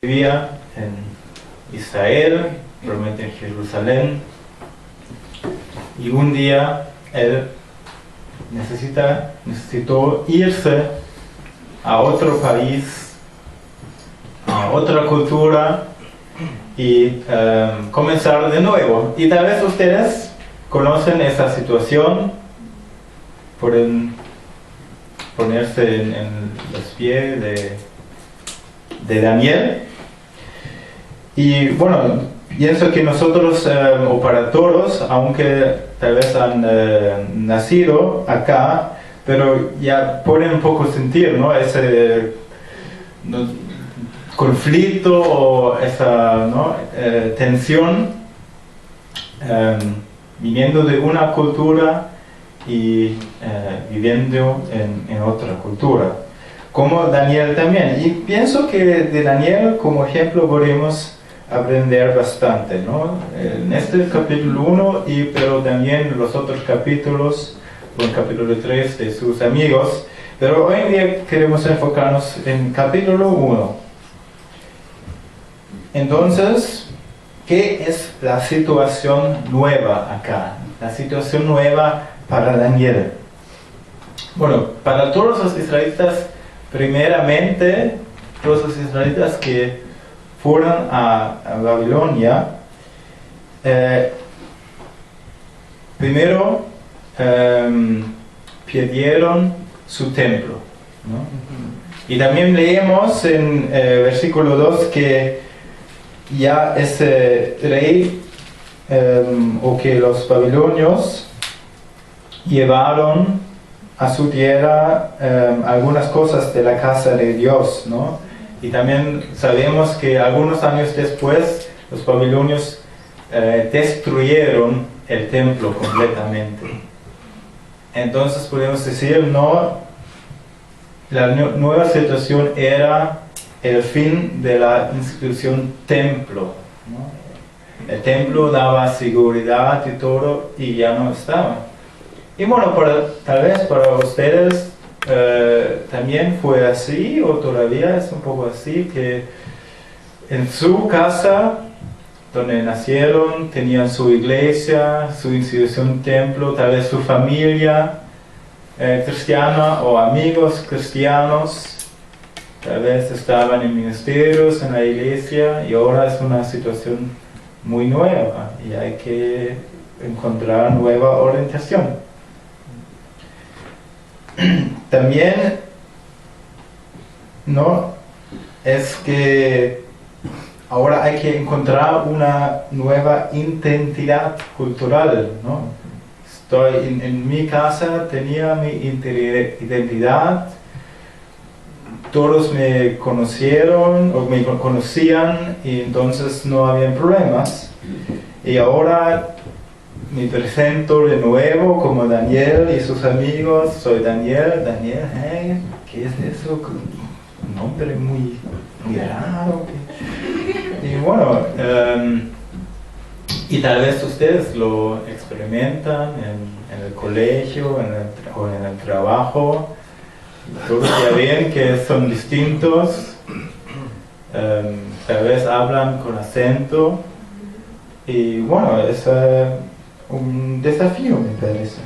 Vivía en Israel, probablemente en Jerusalén, y un día él necesitó irse a otro país, a otra cultura y comenzar de nuevo. Y tal vez ustedes conocen esa situación, pueden ponerse en los pies de Daniel. Y bueno, pienso que nosotros, o para todos, aunque tal vez han nacido acá, pero ya pueden un poco sentir, ¿no? Ese conflicto o esa, ¿no? Tensión viniendo de una cultura y viviendo en otra cultura. Como Daniel también. Y pienso que de Daniel como ejemplo podemos aprender bastante, ¿no? En este capítulo 1, pero también en los otros capítulos, o en el capítulo 3 de sus amigos. Pero hoy en día queremos enfocarnos en capítulo 1. Entonces, ¿qué es la situación nueva acá? La situación nueva para Daniel. Bueno, para todos los israelitas, primeramente, todos los israelitas que fueron a Babilonia, primero perdieron su templo, ¿no? Y también leemos en versículo 2 que ya ese rey, o que los babilonios llevaron a su tierra algunas cosas de la casa de Dios, ¿no? Y también sabemos que algunos años después los babilonios destruyeron el templo completamente. Entonces podemos decir, no, la nueva situación era el fin de la institución templo, ¿no? El templo daba seguridad y todo, y ya no estaba. Y bueno, tal vez para ustedes también fue así, o todavía es un poco así, que en su casa, donde nacieron, tenían su iglesia, su institución templo, tal vez su familia cristiana o amigos cristianos, tal vez estaban en ministerios, en la iglesia, y ahora es una situación muy nueva y hay que encontrar nueva orientación. También, ¿no? Es que ahora hay que encontrar una nueva identidad cultural, ¿no? En mi casa tenía mi identidad, todos me conocieron o me conocían y entonces no había problemas. Y ahora me presento de nuevo como Daniel y sus amigos. Soy Daniel, hey, ¿qué es eso? Un nombre muy raro. Y bueno, y tal vez ustedes lo experimentan en el colegio o en el trabajo. Todos ya ven que son distintos, tal vez hablan con acento. Y bueno, es un desafío, me parece.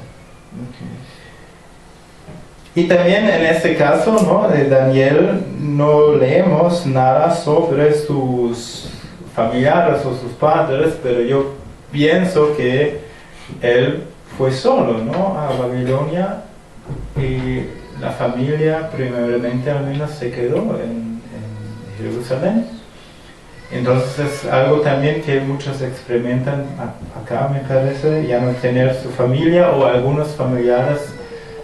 Y también en este caso, ¿no? De Daniel no leemos nada sobre sus familiares o sus padres, pero yo pienso que él fue solo, ¿no? A Babilonia, y la familia primeramente al menos se quedó en Jerusalén. Entonces es algo también que muchos experimentan acá, me parece, ya no tener su familia, o algunos familiares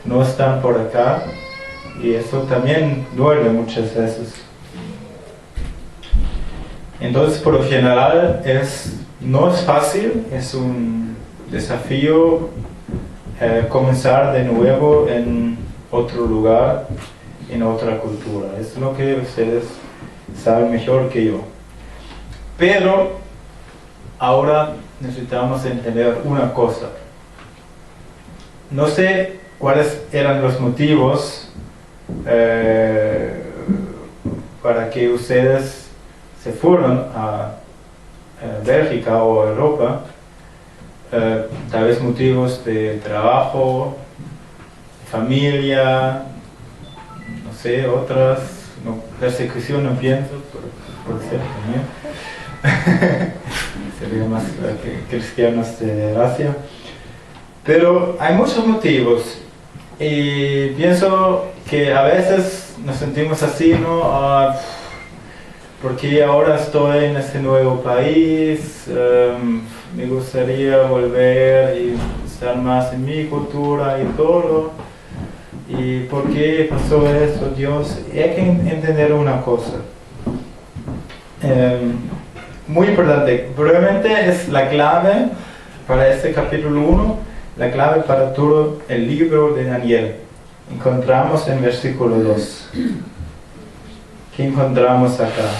no están por acá, y eso también duele muchas veces. Entonces, por lo general, no es fácil, es un desafío comenzar de nuevo en otro lugar, en otra cultura. Es lo que ustedes saben mejor que yo. Pero ahora necesitamos entender una cosa. No sé cuáles eran los motivos para que ustedes se fueron a Bélgica o Europa, tal vez motivos de trabajo, familia, no sé, otras, persecución no pienso, por ser también. Sería más que cristianos de Asia. Pero hay muchos motivos y pienso que a veces nos sentimos así, ¿no? Porque ahora estoy en este nuevo país, me gustaría volver y estar más en mi cultura y todo. ¿Y por qué pasó eso, Dios? Y hay que entender una cosa. Muy importante, probablemente es la clave para este capítulo 1, la clave para todo el libro de Daniel. Encontramos en versículo 2. ¿Qué encontramos acá?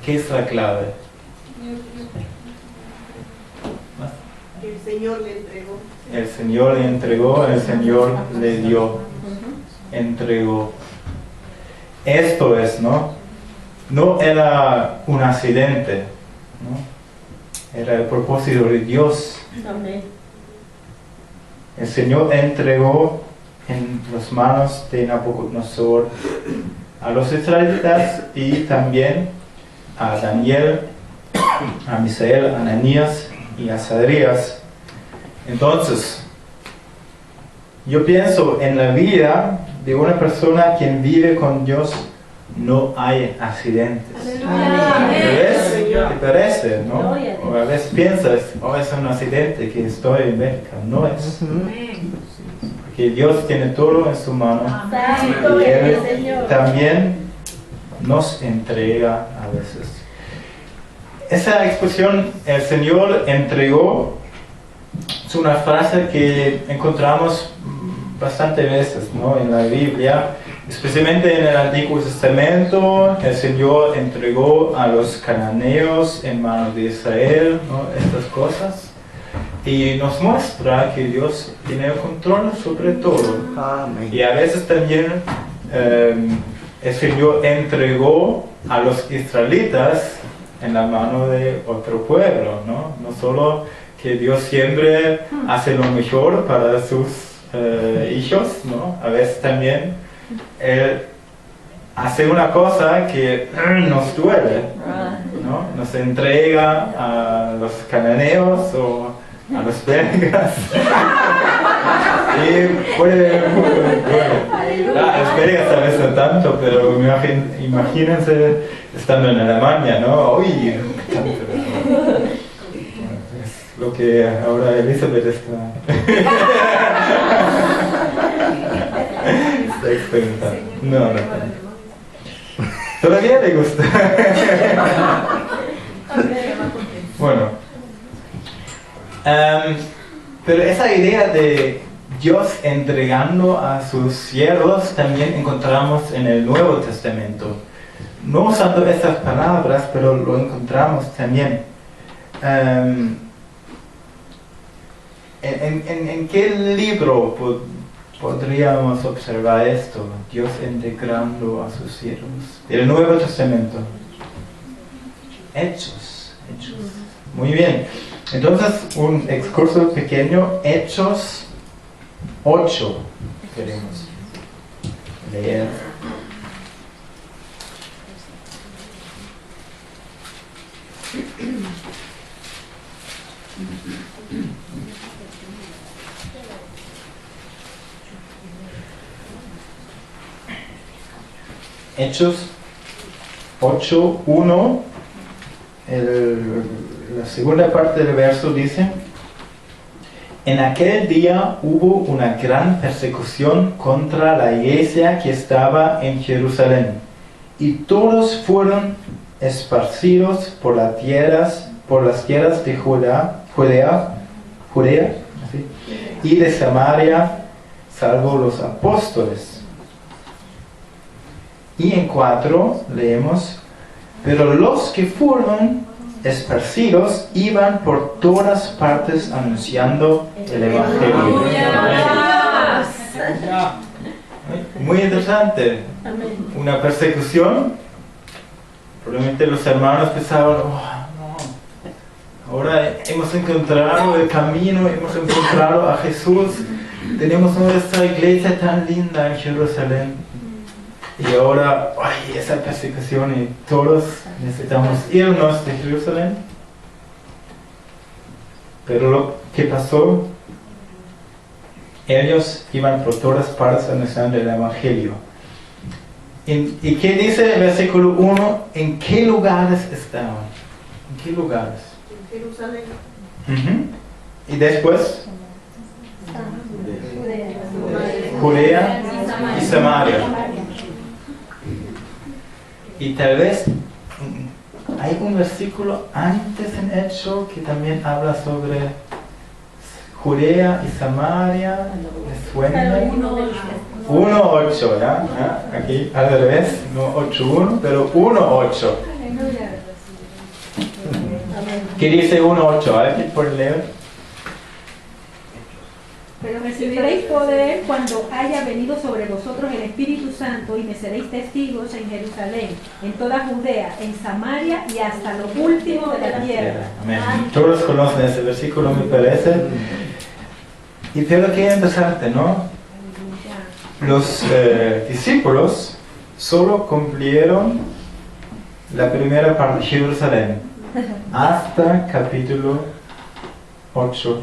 ¿Qué es la clave? El Señor le entregó. El Señor le entregó, el Señor le dio. Entregó. Esto es, ¿no? No era un accidente, ¿no? Era el propósito de Dios. Amén. El Señor entregó en las manos de Nabucodonosor a los israelitas y también a Daniel, a Misael, a Ananías y a Zacarías. Entonces, yo pienso en la vida de una persona quien vive con Dios no hay accidentes. ¿Te parece, no? O a veces piensas, es un accidente que estoy en Bélgica. No es. Porque Dios tiene todo en su mano. Y Él también nos entrega a veces. Esa expresión, el Señor entregó, es una frase que encontramos bastantes veces, ¿no? En la Biblia, especialmente en el Antiguo Testamento. El Señor entregó a los cananeos en manos de Israel, ¿no? Estas cosas, y nos muestra que Dios tiene el control sobre todo. Amén. Y a veces también el Señor entregó a los israelitas en la mano de otro pueblo, ¿no? No solo que Dios siempre hace lo mejor para sus hijos, ¿no? A veces también Él hace una cosa que nos duele, ¿no? Nos entrega a los cananeos o a los belgas. Y puede, los belgas a veces no tanto, pero imagínense estando en Alemania, ¿no? Uy, tanto. Es lo que ahora Elizabeth está experimentando. No. Todavía le gusta. Bueno. Pero esa idea de Dios entregando a sus siervos también encontramos en el Nuevo Testamento. No usando estas palabras, pero lo encontramos también. ¿En qué libro podríamos observar esto? Dios entregando a sus siervos. El Nuevo Testamento. Hechos. Muy bien. Entonces, un excurso pequeño. Hechos 8. Queremos leer. Hechos 8:1, la segunda parte del verso dice: en aquel día hubo una gran persecución contra la iglesia que estaba en Jerusalén, y todos fueron esparcidos por las tierras de Judea ¿sí? Y de Samaria, salvo los apóstoles. Y en 4 leemos: pero los que fueron esparcidos iban por todas partes anunciando el Evangelio. Muy interesante. Una persecución Probablemente los hermanos pensaban, oh, no, ahora hemos encontrado el camino, hemos encontrado a Jesús, tenemos nuestra iglesia tan linda en Jerusalén. Y ahora, ay, esa persecución y todos necesitamos irnos de Jerusalén. Pero lo que pasó, ellos iban por todas partes anunciando el Evangelio. ¿Y qué dice el versículo 1? ¿En qué lugares estaban? ¿En qué lugares? En Jerusalén. Y después, Judea y Samaria. Y tal vez hay un versículo antes en Hecho que también habla sobre Judea y Samaria. ¿Les suena? 1:8, ¿ya? Aquí al revés, no 8:1, pero 1:8. ¿Qué dice 1:8? ¿Alguien puede leer? Pero recibiréis poder cuando haya venido sobre vosotros el Espíritu Santo y me seréis testigos en Jerusalén, en toda Judea, en Samaria y hasta lo último de la tierra. Amén. Todos conocen ese versículo, me parece. Y pero qué interesante, ¿no? Los discípulos solo cumplieron la primera parte de Jerusalén hasta capítulo 8:1.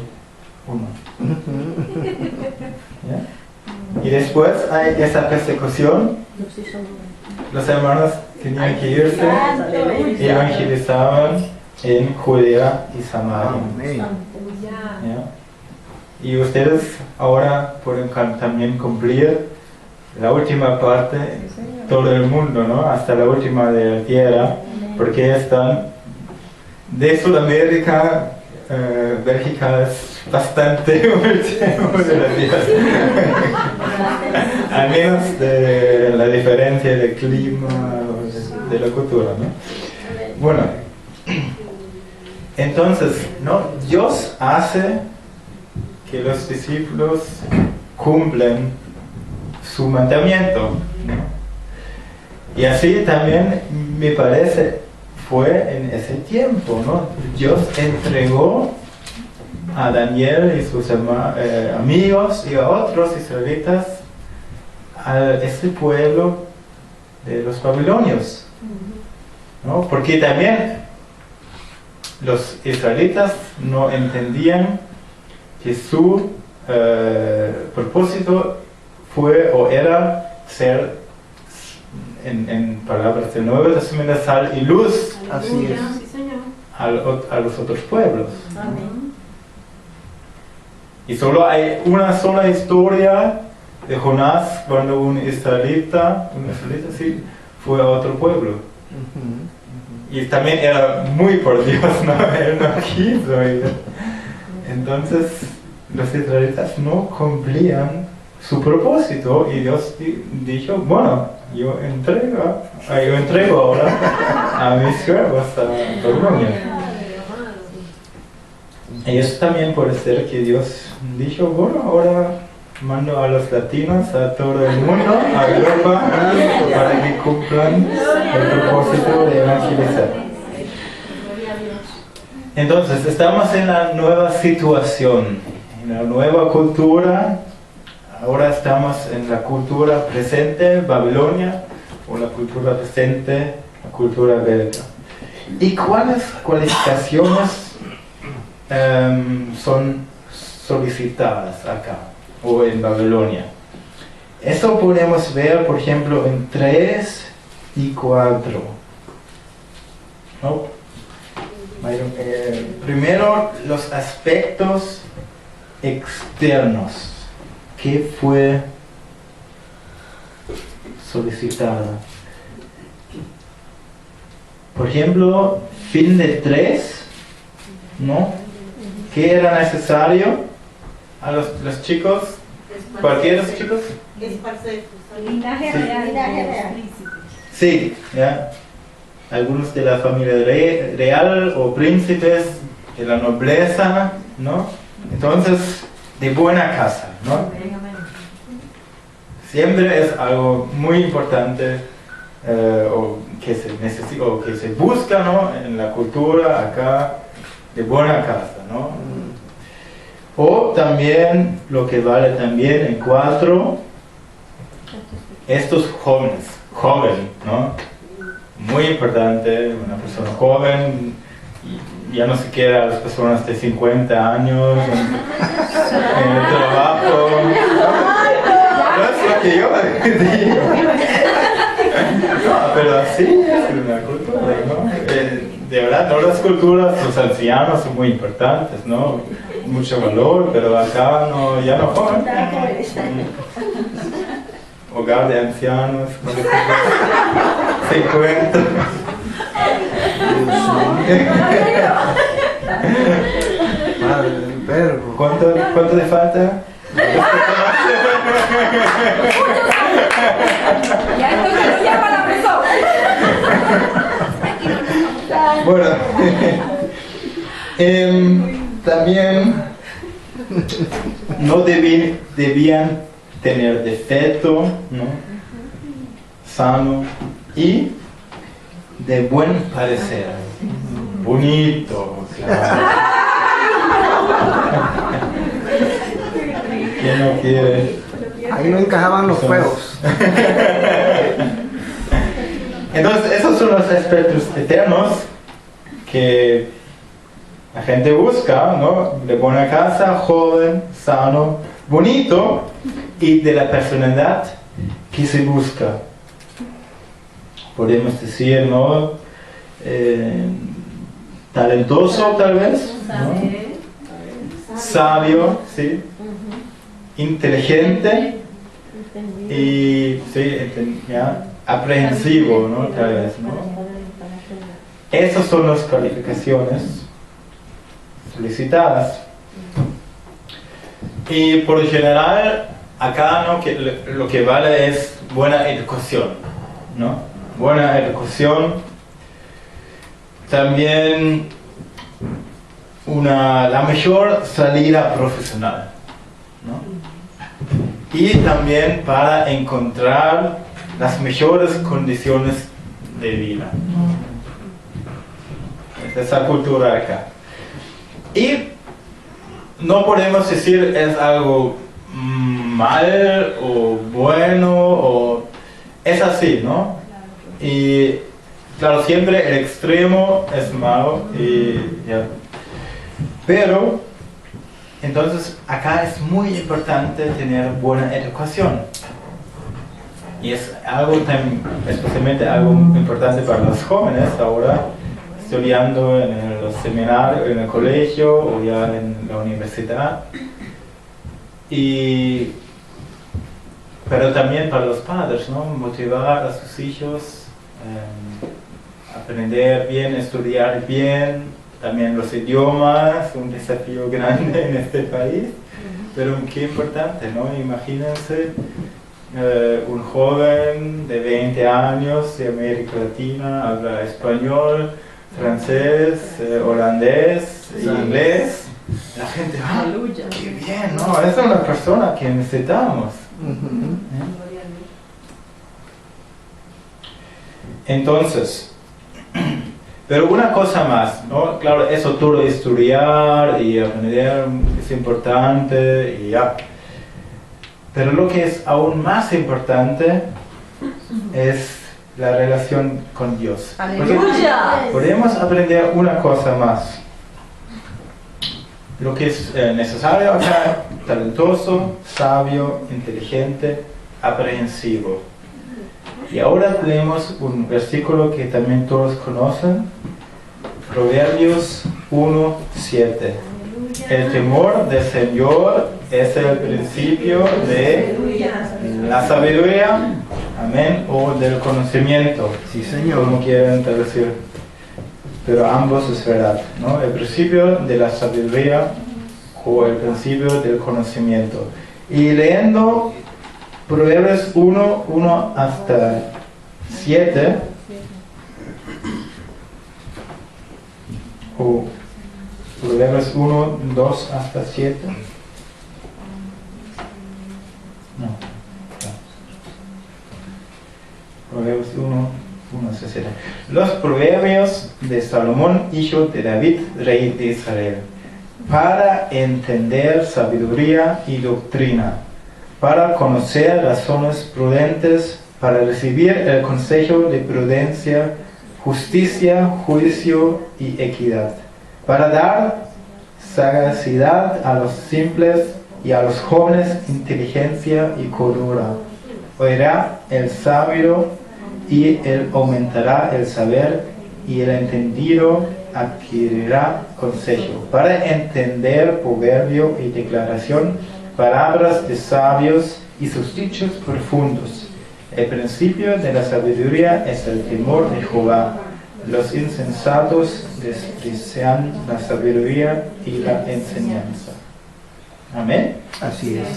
¿Ya? Y después hay esa persecución. Los hermanos tenían que irse y evangelizaban en Judea y Samaria. ¿Ya? Y ustedes ahora pueden también cumplir la última parte, todo el mundo, ¿no? Hasta la última de la tierra, porque están de Sudamérica, Bélgica es bastante último de la tierra. Al menos de la diferencia de clima, de la cultura, ¿no? Bueno, entonces, ¿no? Dios hace que los discípulos cumplen su mandamiento, ¿no? Y así también me parece fue en ese tiempo, ¿no? Dios entregó a Daniel y sus amigos y a otros israelitas a este pueblo de los babilonios, ¿no? Porque también los israelitas no entendían que su propósito fue o era ser, en palabras del Nuevo Testamento, sal y luz. Así es. A los otros pueblos. Y solo hay una sola historia de Jonás cuando un israelita sí, fue a otro pueblo. Y también era muy por Dios, ¿no? Él no quiso ir. Entonces los israelitas no cumplían su propósito y Dios dijo, bueno, yo entrego ahora a mis siervos a Babilonia. Y eso también puede ser que Dios dijo, bueno, ahora mando a los latinos, a todo el mundo, a Europa, para que cumplan el propósito de evangelizar. Entonces, estamos en la nueva situación, en la nueva cultura. Ahora estamos en la cultura presente, Babilonia, o la cultura presente, la cultura belga. ¿Y cuáles cualificaciones son solicitadas acá, o en Babilonia? Eso podemos ver, por ejemplo, en 3 y 4. ¿No? Primero, los aspectos externos. ¿Qué fue solicitado? Por ejemplo, fin de 3, ¿no? ¿Qué era necesario a los chicos? ¿Cualquiera de los chicos? Esparcer. Linaje real. Sí, ya. Algunos de la familia real o príncipes de la nobleza, ¿no? Entonces, de buena casa, ¿no? Siempre es algo muy importante o que se necesita, o que se busca, ¿no? En la cultura acá de buena casa, ¿no? O también lo que vale también en 4, estos jóvenes, ¿no? Muy importante, una persona joven, ya no se queda a las personas de 50 años en el trabajo. No es lo que yo digo. No, pero así es una cultura, ¿no? De verdad, todas las culturas, los ancianos son muy importantes, ¿no? Mucho valor, pero acá no, ya no joven. Hogar de ancianos, 50. Madre del perro. ¿Cuánto le falta? Ya esto se lo llama la persona. Bueno, también no debían tener defecto, ¿no? Sano y de buen parecer. Bonito, claro. ¿Quién no quiere? Ahí no encajaban los feos. Entonces, esos son los aspectos eternos que la gente busca, ¿no? De buena casa, joven, sano, bonito, y de la personalidad que se busca. Podemos decir, ¿no? Talentoso, tal vez, ¿no? Sabio, ¿sí? Inteligente y sí, ¿ya? Aprehensivo, ¿no? Tal vez, ¿no? Esas son las calificaciones solicitadas. Y por lo general, acá, ¿no? Lo que vale es buena educación, ¿no? Buena educación. También la mejor salida profesional, ¿no? Y también para encontrar las mejores condiciones de vida. Es esa cultura acá. Y no podemos decir es algo mal o bueno, o es así, ¿no? Y claro, siempre el extremo es malo, y, ya. Pero entonces acá es muy importante tener buena educación. Y es algo especialmente algo importante para los jóvenes ahora, estudiando en los seminarios, en el colegio o ya en la universidad. Pero también para los padres, ¿no? Motivar a sus hijos, aprender bien, estudiar bien, también los idiomas, un desafío grande en este país, pero qué importante, ¿no? Imagínense un joven de 20 años de América Latina, habla español, francés, holandés, inglés. La gente, qué bien, ¿no? Esa es una persona que necesitamos. Entonces, pero una cosa más, ¿no? Claro, eso todo estudiar y aprender es importante y ya. Pero lo que es aún más importante es la relación con Dios. ¡Aleluya! Podemos aprender una cosa más. Lo que es necesario acá, talentoso, sabio, inteligente, aprehensivo. Y ahora tenemos un versículo que también todos conocen, Proverbios 1:7. El temor del Señor es el principio de la sabiduría, amén, o del conocimiento, Sí, Señor. como quieran traducir. Pero ambos es verdad, ¿no? El principio de la sabiduría o el principio del conocimiento. Y leyendo Proverbios 1 hasta 7, o Proverbios 1, 2 hasta 7. No. Proverbios 1, etc. Los proverbios de Salomón, hijo de David, rey de Israel, para entender sabiduría y doctrina, para conocer razones prudentes, para recibir el consejo de prudencia, justicia, juicio y equidad, para dar sagacidad a los simples y a los jóvenes inteligencia y cordura. Oirá el sabio y él aumentará el saber, y el entendido adquirirá consejo, para entender proverbio y declaración, palabras de sabios y sus dichos profundos. El principio de la sabiduría es el temor de Jehová. Los insensatos desprecian la sabiduría y la enseñanza. Amén. Así es.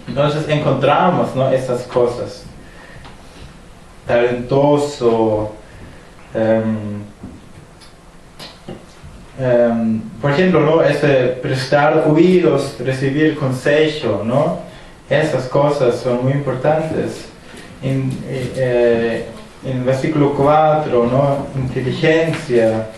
Entonces encontramos, ¿no?, estas cosas. Talentoso. Por ejemplo, ¿no?, ese prestar oídos, recibir consejo, ¿no? Esas cosas son muy importantes. En versículo 4, ¿no?, inteligencia.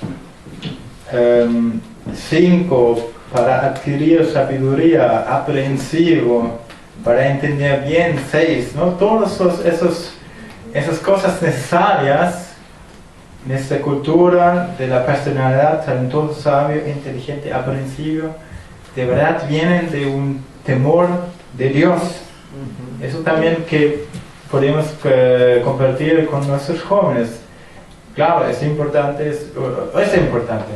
5, para adquirir sabiduría, aprehensivo, para entender bien. 6, ¿no? Todas esas cosas necesarias en esta cultura de la personalidad talentoso, sabio, inteligente, aprehensivo, de verdad vienen de un temor de Dios. Eso también que podemos compartir con nuestros jóvenes. Claro, es importante,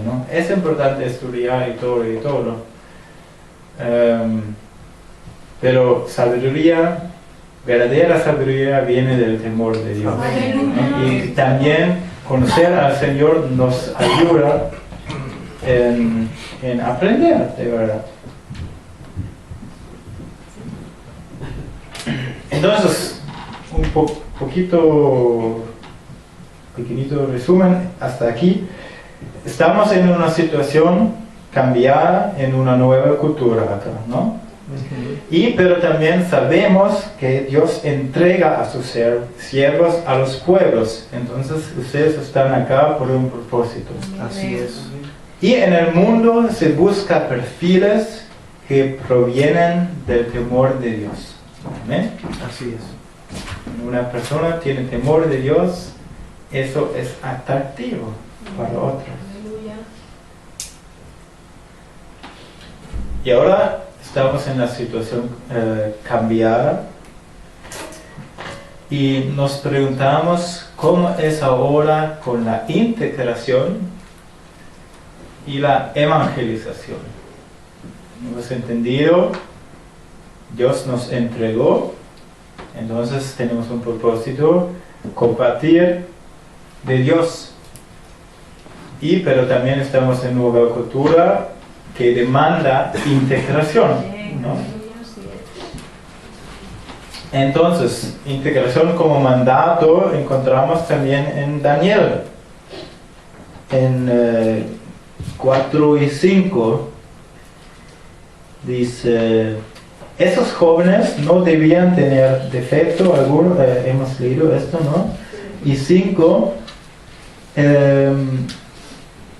¿no? Es importante estudiar y todo. Pero sabiduría, verdadera sabiduría viene del temor de Dios, ¿no? Y también conocer al Señor nos ayuda en aprender, de verdad. Entonces, un pequeñito resumen hasta aquí. Estamos en una situación cambiada, en una nueva cultura acá, ¿no? Pero también sabemos que Dios entrega a sus siervos a los pueblos. Entonces ustedes están acá por un propósito. Así es. Y en el mundo se busca perfiles que provienen del temor de Dios. ¿Amén? Así es. Una persona tiene temor de Dios, eso es atractivo para otros. Y ahora estamos en la situación cambiada y nos preguntamos cómo es ahora con la integración y la evangelización. Hemos entendido, Dios nos entregó, entonces tenemos un propósito, compartir de Dios. Pero también estamos en una nueva cultura que demanda integración, ¿no? Entonces, integración como mandato encontramos también en Daniel, en 4 y 5, dice: esos jóvenes no debían tener defecto alguno, hemos leído esto, ¿no? Y 5,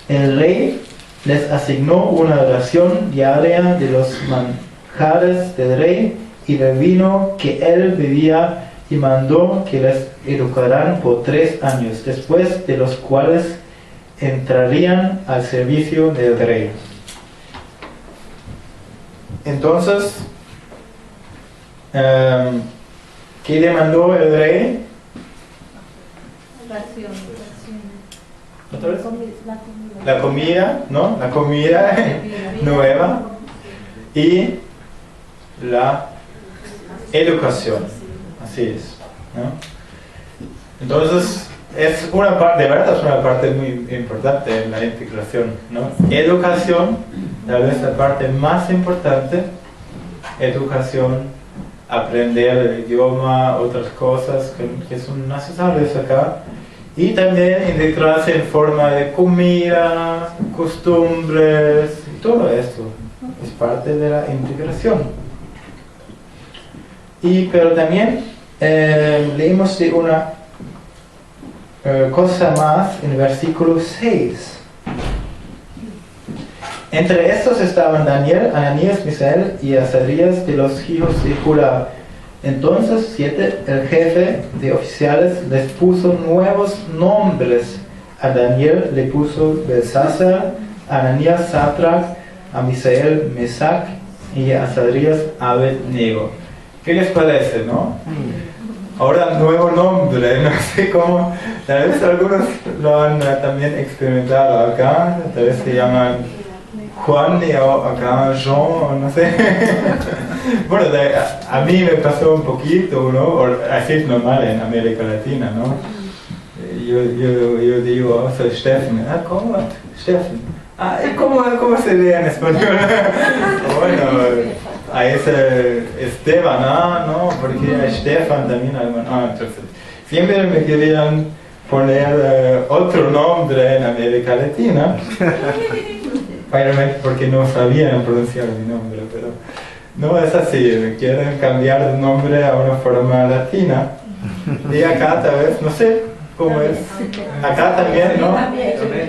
el rey les asignó una ración diaria de los manjares del rey y del vino que él bebía, y mandó que les educaran por 3 años, después de los cuales entrarían al servicio del rey. Entonces, ¿qué demandó el rey? ¿Otra vez? La comida, ¿no? La comida nueva y la educación. Así es, ¿no? Entonces, es una parte, de verdad es una parte muy importante en la integración, ¿no? Educación, tal vez la parte más importante. Educación, aprender el idioma, otras cosas que son necesarias acá. Y también integrarse en forma de comida, costumbres, y todo esto es parte de la integración. Pero también leímos de una cosa más en versículo 6. Entre estos estaban Daniel, Ananías, Misael y Azarías de los hijos de Judá. Entonces el jefe de oficiales les puso nuevos nombres. A Daniel le puso Belsasar, a Ananías Sadrach, a Misael Mesac y a Azarías Abednego. ¿Qué les parece, no? Ahora nuevo nombre, no sé cómo, tal vez algunos lo han también experimentado acá, tal vez se llaman Juan y acá Jean, o no sé. Bueno, a mí me pasó un poquito, ¿no? Así es normal en América Latina, ¿no? Yo digo, soy Stefan. Ah, ¿cómo? Stefan. Ah, ¿cómo se lee en español? Bueno, a ese Esteban, ¿no? Porque a Stefan también hay entonces, siempre me querían poner otro nombre en América Latina. Porque no sabían pronunciar mi nombre, pero no es así, me quieren cambiar de nombre a una forma latina. Y acá tal vez, no sé cómo es, acá también, ¿no?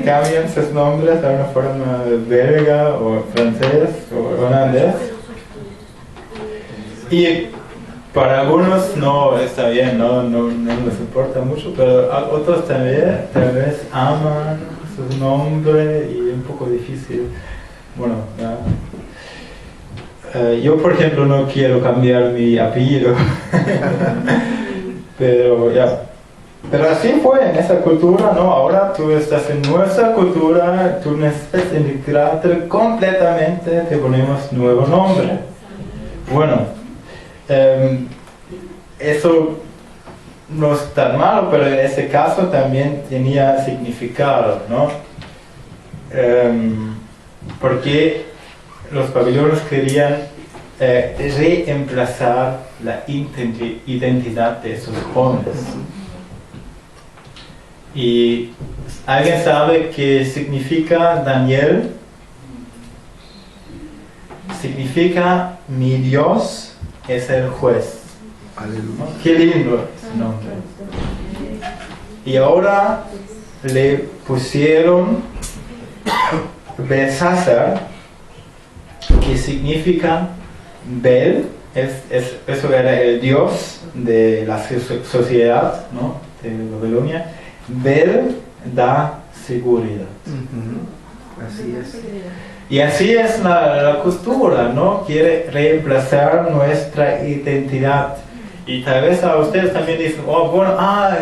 Cambian sus nombres a una forma belga o francés o holandés. Y para algunos no está bien, no les importa mucho, pero a otros también tal vez aman su nombre y es un poco difícil. Bueno, yo por ejemplo no quiero cambiar mi apellido, pero así fue en esa cultura, ¿no? Ahora tú estás en nuestra cultura, tú necesitas integrarte completamente, te ponemos nuevo nombre. Bueno, eso no es tan malo, pero en ese caso también tenía significado, ¿no? Porque los babilonios querían reemplazar la identidad de esos jóvenes. ¿Y alguien sabe qué significa Daniel? Significa mi Dios es el juez. Aleluya. Qué lindo ese nombre. Y ahora le pusieron Belsasar, que significa Bel, eso era el dios de la sociedad, ¿no? De Babilonia. Bel da seguridad. Así es. Y así es la cultura, ¿no? Quiere reemplazar nuestra identidad. Y tal vez a ustedes también dicen, oh, bueno,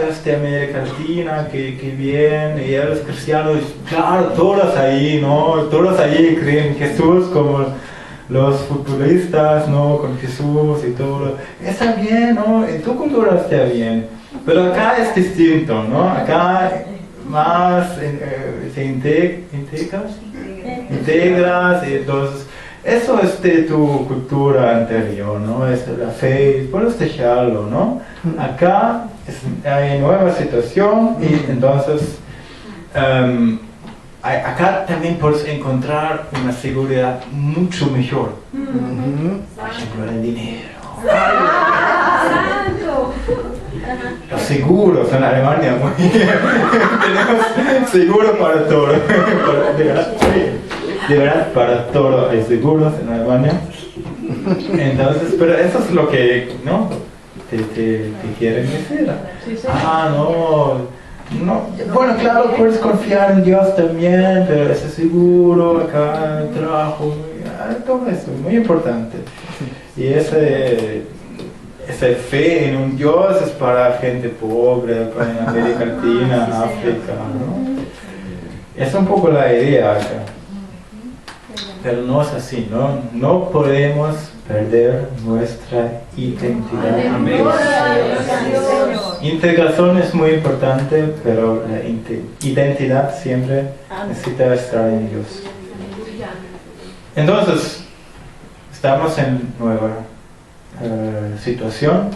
es de América Latina, qué bien, y eres cristiano, y claro, todos ahí, ¿no? Todos ahí creen en Jesús como los futbolistas, ¿no? Con Jesús y todo. Está bien, ¿no? En tu cultura está bien. Pero acá es distinto, ¿no? Acá más te integras y entonces eso es de tu cultura anterior, ¿no? Es la fe, puedes dejarlo, ¿no? Acá hay nueva situación y entonces acá también puedes encontrar una seguridad mucho mejor. Por ejemplo, el dinero. Los seguros en Alemania, muy bien. Tenemos seguro para todo. De verdad, para todo hay seguros en Alemania. Entonces, pero eso es lo que, ¿no? Te quieren decir. No. Bueno, claro, puedes confiar en Dios también, pero ese seguro, acá, el trabajo, todo eso, muy importante. Y esa fe en un Dios es para gente pobre, para América Latina, África, ¿no? Es un poco la idea acá. Pero no es así, ¿no? No podemos perder nuestra identidad. Integración es muy importante, pero la identidad siempre necesita estar en Dios. Entonces, estamos en nueva situación.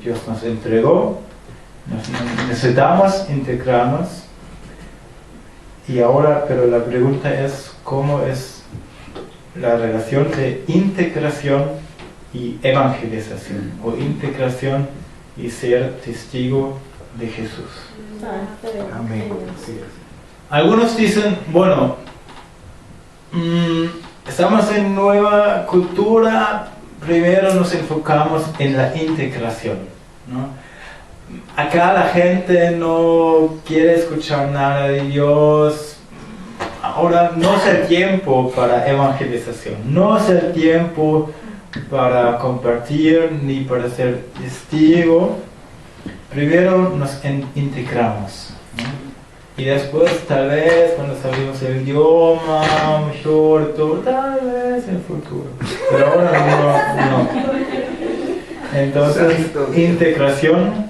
Dios nos entregó, necesitamos integrarnos. Y ahora, pero la pregunta es, ¿cómo es la relación de integración y evangelización? O integración y ser testigo de Jesús. Amén. Así es. Algunos dicen, bueno, estamos en nueva cultura, primero nos enfocamos en la integración, ¿no? Acá la gente no quiere escuchar nada de Dios. Ahora no es el tiempo para evangelización, no es el tiempo para compartir ni para ser testigo. Primero nos integramos, ¿no? Y después tal vez cuando sabemos el idioma mejor, todo, tal vez en el futuro. Pero ahora no. Entonces, integración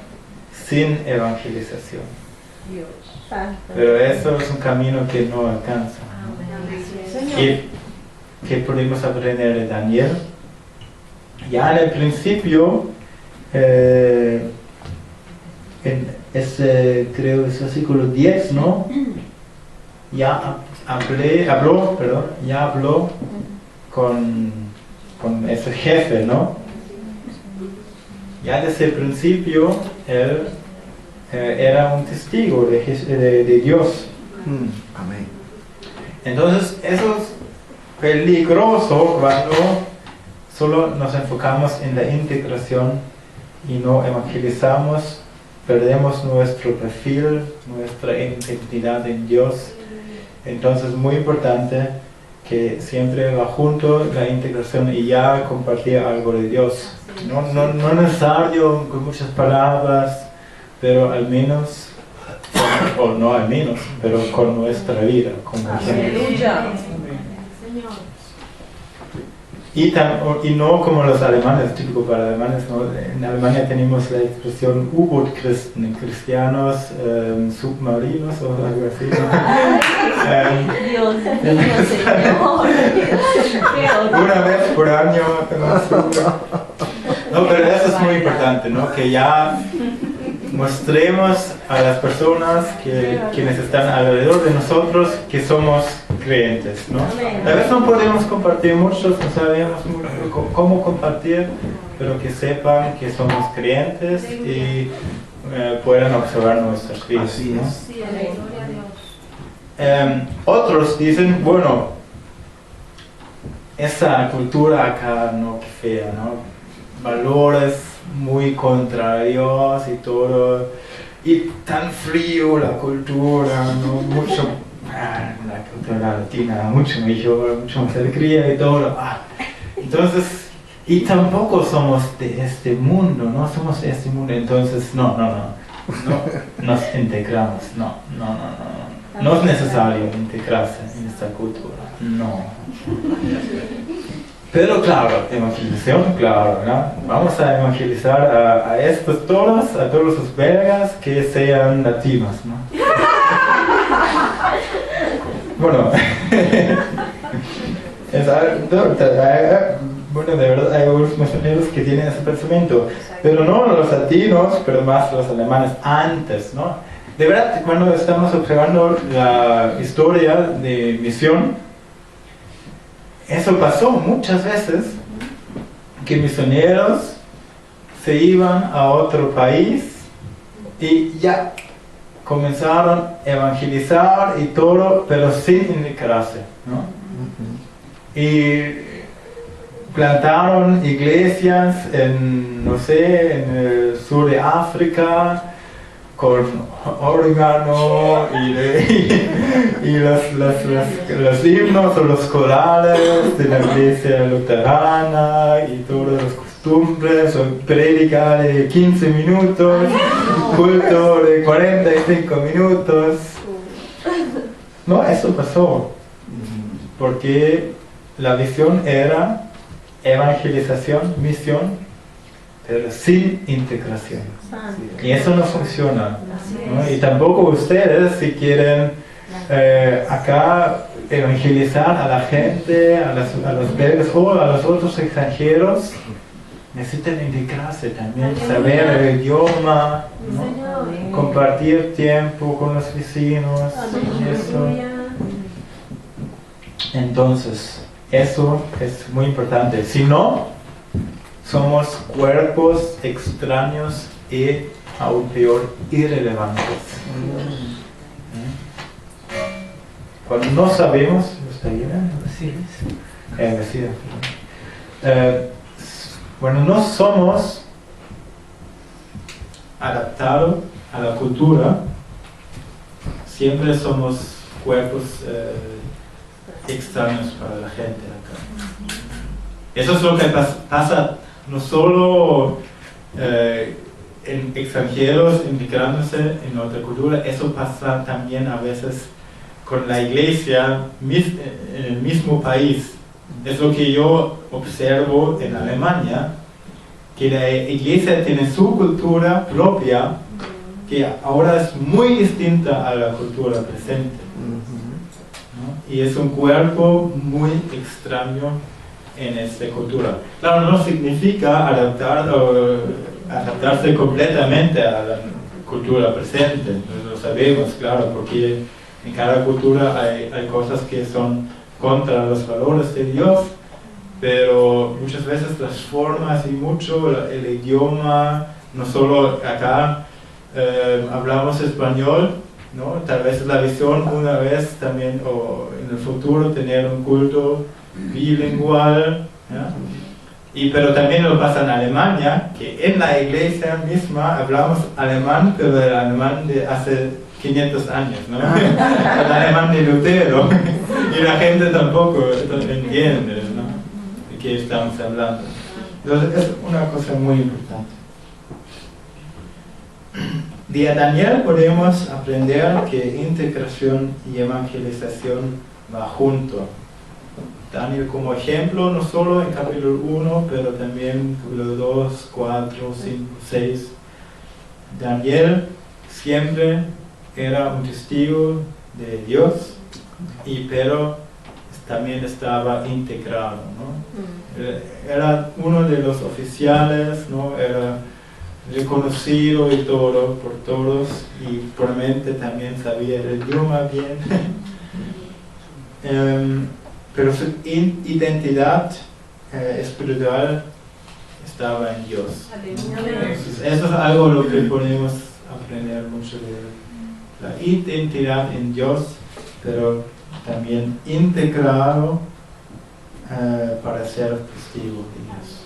sin evangelización. Pero eso es un camino que no alcanza. ¿Y qué podemos aprender de Daniel? Ya en el principio, creo es versículo 10, ¿no? Ya habló con ese jefe, ¿no? Ya desde el principio él era un testigo de Dios. Amén. Entonces eso es peligroso cuando solo nos enfocamos en la integración y no evangelizamos, perdemos nuestro perfil, nuestra identidad en Dios. Entonces es muy importante que siempre va junto la integración y ya compartir algo de Dios. No necesario con muchas palabras, pero al menos, o no al menos, pero con nuestra vida, como ejemplo. Y no como los alemanes, típico para alemanes, ¿no? En Alemania tenemos la expresión U-Boot-Christen, cristianos submarinos o algo así, ¿no? Dios Señor. Una vez por año no, pero eso es muy importante, ¿no? Que ya mostremos a las personas quienes están alrededor de nosotros que somos creyentes, ¿no? A veces no podemos compartir mucho, no sabemos cómo compartir, pero que sepan que somos creyentes y puedan observar nuestras vidas. Así ¿no? es. Otros dicen, bueno, esa cultura acá, no, qué fea, ¿no? Valores muy contrarios y todo, y tan frío la cultura, ¿no? Mucho, la cultura latina, mucho mejor, mucho más alegría y todo. Entonces, y tampoco somos de este mundo, no somos de este mundo, entonces no nos integramos, no es necesario integrarse en esta cultura, no. Pero claro, evangelización, claro, ¿no? Vamos a evangelizar a estos todos, a todos los belgas que sean latinos, ¿no? Bueno, bueno, de verdad hay algunos misioneros que tienen ese pensamiento, pero no los latinos, pero más los alemanes antes, ¿no? De verdad, cuando estamos observando la historia de misión, eso pasó muchas veces, que misioneros se iban a otro país y ya comenzaron a evangelizar y todo, pero sin integrarse, ¿no? Y plantaron iglesias en, no sé, en el sur de África, con orégano y los himnos o los corales de la iglesia luterana y todas las costumbres, o prédica de 15 minutos, culto de 45 minutos. No, eso pasó, porque la visión era evangelización, misión, pero sin integración. Y eso no funciona, ¿no? Y tampoco ustedes, si quieren acá evangelizar a la gente, a los belgas o a los otros extranjeros, necesitan integrarse también, saber el idioma, ¿no? Compartir tiempo con los vecinos, eso. Entonces, eso es muy importante. Si no, somos cuerpos extraños y aún peor, irrelevantes. Cuando no sabemos, ¿está bien? Cuando no somos adaptados a la cultura, siempre somos cuerpos extraños para la gente acá. Eso es lo que pasa no solo en extranjeros inmigrándose en otra cultura, eso pasa también a veces con la iglesia en el mismo país. Es lo que yo observo en Alemania, que la iglesia tiene su cultura propia, que ahora es muy distinta a la cultura presente, ¿no? Y es un cuerpo muy extraño en esta cultura. Claro, no significa adaptarse completamente a la cultura presente, lo sabemos, claro, porque en cada cultura hay cosas que son contra los valores de Dios, pero muchas veces las formas y mucho el idioma, no solo acá hablamos español, ¿no? Tal vez la visión una vez también, o en el futuro, tener un culto bilingüal, ¿ya? Pero también lo pasa en Alemania, que en la iglesia misma hablamos alemán, pero el alemán de hace 500 años, ¿no? El alemán de Lutero, y la gente tampoco entiende, ¿no?, de qué estamos hablando. Entonces es una cosa muy importante. De Daniel podemos aprender que integración y evangelización va junto. Daniel como ejemplo, no solo en capítulo 1, pero también capítulo 2, 4, 5, 6. Daniel siempre era un testigo de Dios, pero también estaba integrado, ¿no? Era uno de los oficiales, ¿no? Era reconocido y todo por todos, y probablemente también sabía el idioma bien. Pero su identidad espiritual estaba en Dios. Entonces, eso es algo lo que podemos aprender mucho de la identidad en Dios, pero también integrado para ser testigo de Dios.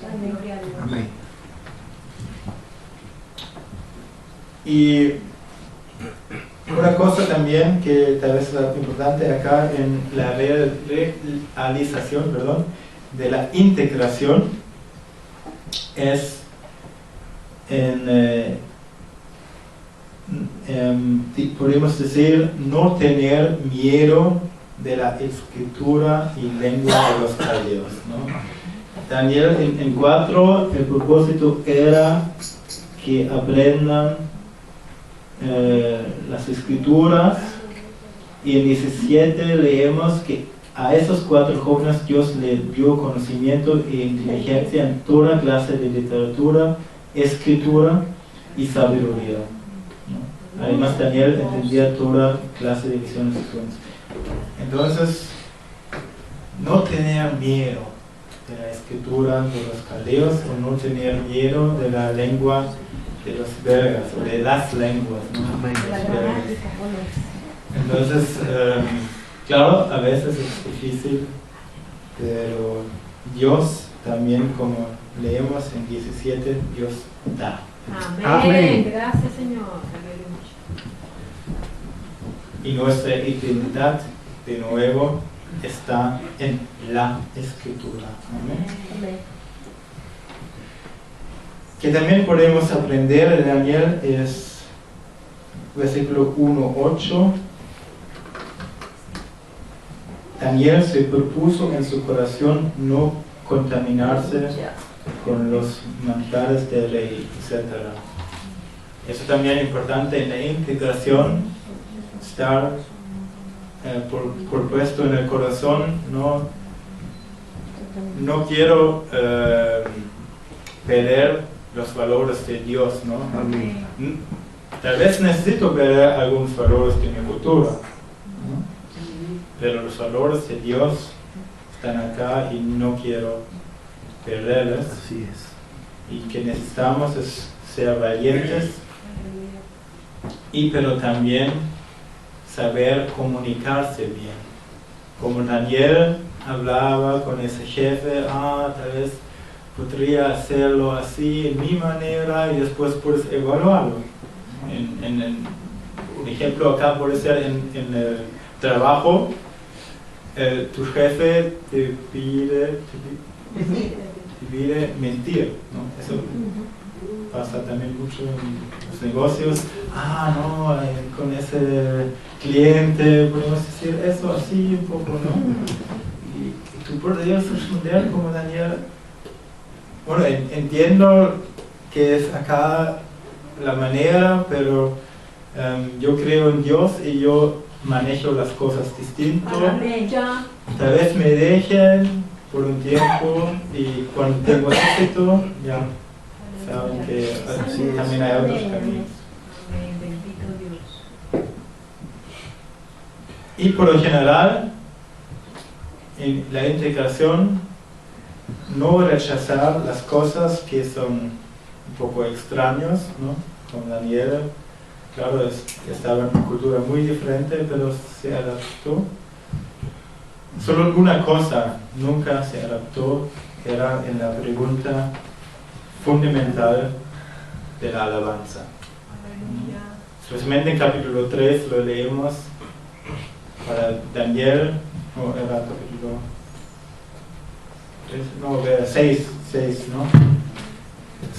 Amén. Y una cosa también que tal vez es importante acá en la realización, de la integración es podemos decir, no tener miedo de la escritura y lengua de los caldeos, ¿no? Daniel en 4, el propósito era que aprendan las escrituras, y en 17 leemos que a esos 4 jóvenes Dios les dio conocimiento e inteligencia en toda clase de literatura, escritura y sabiduría, ¿no? Además Daniel entendía toda clase de visiones y sueños. Entonces, no tener miedo de la escritura de los caldeos, o no tener miedo de la lengua de los belgas, o de las lenguas, ¿no? Entonces, claro, a veces es difícil, pero Dios también, como leemos en 17, Dios da. Amén. Gracias, Señor. Y nuestra identidad, de nuevo, está en la Escritura. Amén. Amén. Que también podemos aprender de Daniel es versículo 1:8. Daniel se propuso en su corazón no contaminarse con los manjares del rey, etc. Eso también es importante en la integración, estar propuesto en el corazón, no quiero perder los valores de Dios, ¿no? Amén. Tal vez necesito perder algunos valores de mi cultura, ¿no? Pero los valores de Dios están acá y no quiero perderlos. Así es. Y que necesitamos es ser valientes pero también saber comunicarse bien. Como Daniel hablaba con ese jefe, tal vez podría hacerlo así, en mi manera, y después puedes evaluarlo. Un ejemplo acá puede ser en el trabajo, tu jefe te pide mentir, ¿no? Eso pasa también mucho en los negocios. No, con ese cliente podemos decir eso así un poco, ¿no? Y tú podrías responder como Daniel. Bueno, entiendo que es acá la manera, pero yo creo en Dios y yo manejo las cosas distinto. Tal vez me dejen por un tiempo y cuando tengo éxito, ya saben que también hay otros caminos. Y por lo general, en la integración, no rechazar las cosas que son un poco extraños, ¿no? Como Daniel, claro, estaba en una cultura muy diferente, pero se adaptó. Solo una cosa nunca se adaptó, era en la pregunta fundamental de la alabanza. Especialmente en capítulo 3 lo leemos para Daniel, o era capítulo 6, ¿no?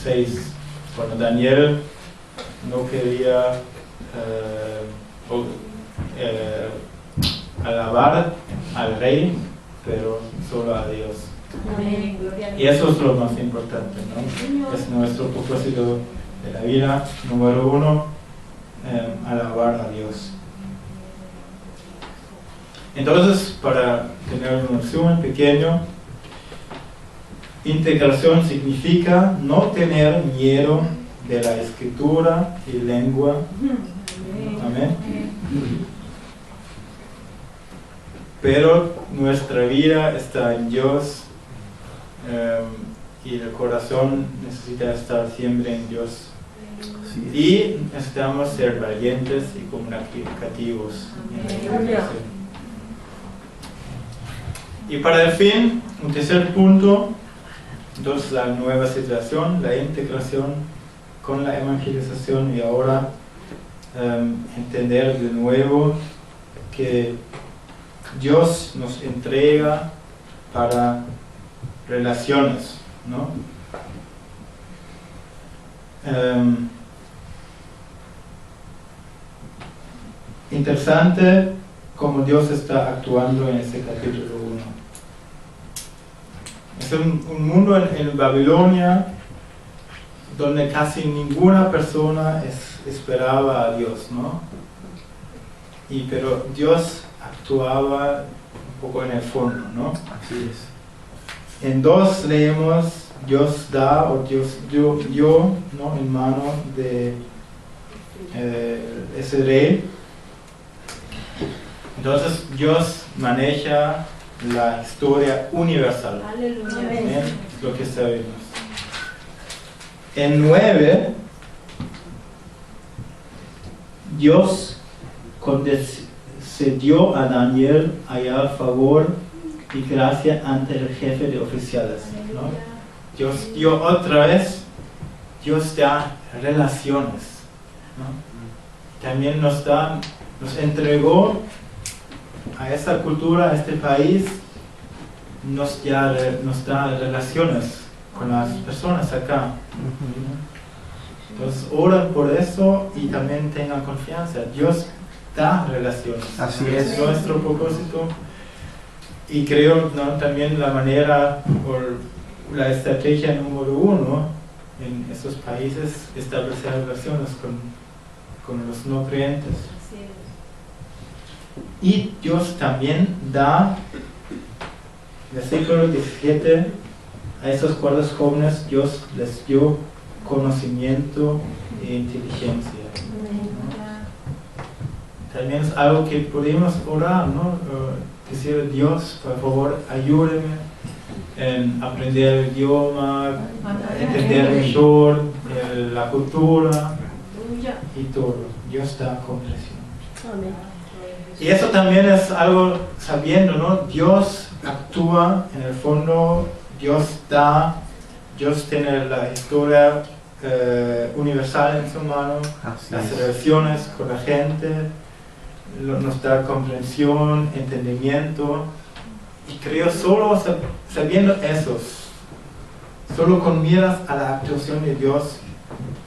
6, cuando Daniel no quería alabar al rey, pero solo a Dios. Amén, gloria a Dios. Y eso es lo más importante, ¿no? Es nuestro propósito de la vida, número 1, alabar a Dios. Entonces, para tener un resumen pequeño, integración significa no tener miedo de la escritura y lengua. Amén. Pero nuestra vida está en Dios y el corazón necesita estar siempre en Dios. Y necesitamos ser valientes y comunicativos. Y para el fin, un tercer punto, entonces la nueva situación, la integración con la evangelización, y ahora entender de nuevo que Dios nos entrega para relaciones, ¿no? Interesante cómo Dios está actuando en este capítulo 1. Es un mundo en Babilonia donde casi ninguna persona esperaba a Dios, ¿no? Pero Dios actuaba un poco en el fondo, ¿no? Así es. En 2 leemos, Dios da o Dios dio, ¿no? En mano de ese rey. Entonces Dios maneja la historia universal. Aleluya. Amén. Es lo que sabemos. En 9, Dios concedió a Daniel hallar favor y gracia ante el jefe de oficiales, ¿no? Dios dio otra vez, Dios da relaciones, ¿no? También nos entregó a esa cultura, a este país, nos da relaciones con las personas acá. Entonces oran por eso y también tengan confianza. Dios da relaciones. Así es. Nuestro propósito. Y creo, ¿no? También la manera o la estrategia número 1 en esos países, establecer relaciones con los no creyentes. Y Dios también da, versículo 17, a esos 4 jóvenes Dios les dio conocimiento e inteligencia, ¿no? También es algo que podemos orar, ¿no? Decir, Dios, por favor, ayúdeme en aprender el idioma, entender mejor la cultura y todo. Dios da comprensión. Amén. Y eso también es algo sabiendo, ¿no? Dios actúa en el fondo, Dios tiene la historia universal en su mano, Así las es. relaciones con la gente, nos da comprensión, entendimiento. Y creo solo sabiendo eso, solo con miras a la actuación de Dios,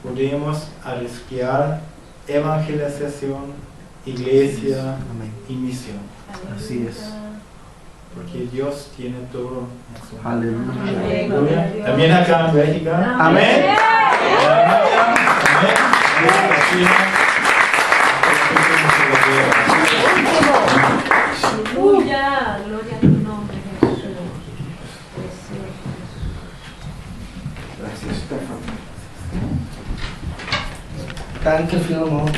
podemos arriesgar evangelización, iglesia Amén. y misión. Así es. Porque Dios tiene todo en su mano. Aleluya. Aleluya. También acá en Bélgica. Amén. Aleluya, gloria a tu nombre, Jesús. Precioso. Gracias, Stefan. Danke vielmals.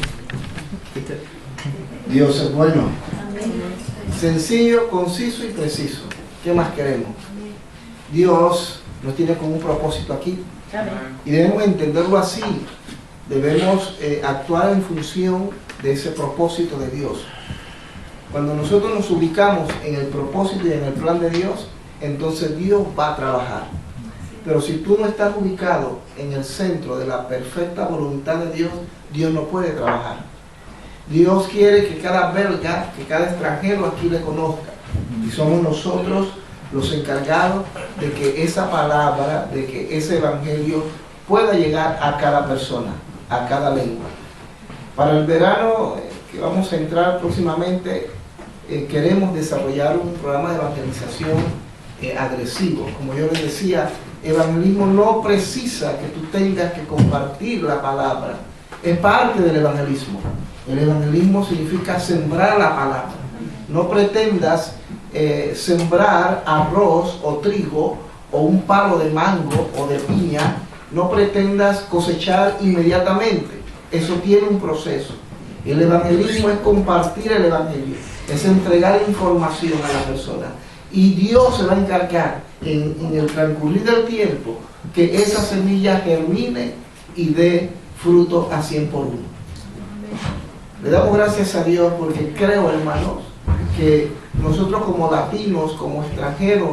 Dios es bueno. Sencillo, conciso y preciso. ¿Qué más queremos? Dios nos tiene con un propósito aquí y debemos entenderlo así. Debemos actuar en función de ese propósito de Dios. Cuando nosotros nos ubicamos en el propósito y en el plan de Dios, entonces Dios va a trabajar. Pero si tú no estás ubicado en el centro de la perfecta voluntad de Dios, Dios no puede trabajar. Dios quiere que cada belga, que cada extranjero aquí le conozca. Y somos nosotros los encargados de que esa palabra, de que ese evangelio pueda llegar a cada persona, a cada lengua. Para el verano que vamos a entrar próximamente, queremos desarrollar un programa de evangelización agresivo. Como yo les decía, evangelismo no precisa que tú tengas que compartir la palabra. Es parte del evangelismo. El evangelismo significa sembrar la palabra. No pretendas sembrar arroz o trigo o un palo de mango o de piña. No pretendas cosechar inmediatamente. Eso tiene un proceso. El evangelismo es compartir el evangelio, es entregar información a la persona. Y Dios se va a encargar en el transcurrir del tiempo que esa semilla germine y dé fruto a 100 por 1. Le damos gracias a Dios porque creo, hermanos, que nosotros como latinos, como extranjeros